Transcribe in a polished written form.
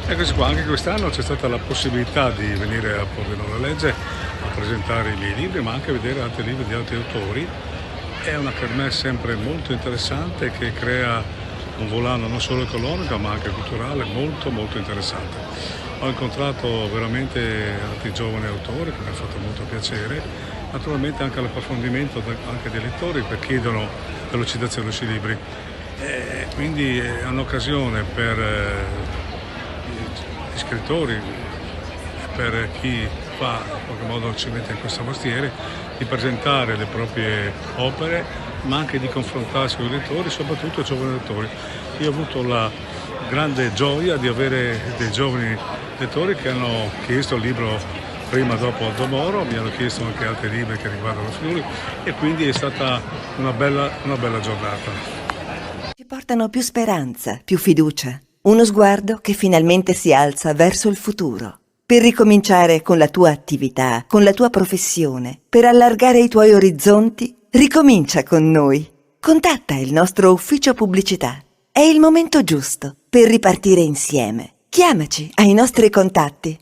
Eccoci qua, anche quest'anno c'è stata la possibilità di venire a Pordenone Legge a presentare i miei libri, ma anche a vedere altri libri di altri autori. È una kermesse sempre molto interessante che crea un volano non solo economico ma anche culturale molto molto interessante. Ho incontrato veramente altri giovani autori che mi ha fatto molto piacere, naturalmente anche l'approfondimento anche dei lettori che chiedono velocizzazione sui libri. Quindi è un'occasione per gli scrittori e per chi fa, in qualche modo ci mette in questo mestiere, di presentare le proprie opere, ma anche di confrontarsi con i lettori, soprattutto i giovani lettori. Io ho avuto la grande gioia di avere dei giovani lettori che hanno chiesto il libro prima, dopo Aldo Moro, mi hanno chiesto anche altri libri che riguardano Friuli e quindi è stata una bella giornata. Ci portano più speranza, più fiducia, uno sguardo che finalmente si alza verso il futuro. Per ricominciare con la tua attività, con la tua professione, per allargare i tuoi orizzonti, ricomincia con noi. Contatta il nostro ufficio pubblicità. È il momento giusto per ripartire insieme. Chiamaci ai nostri contatti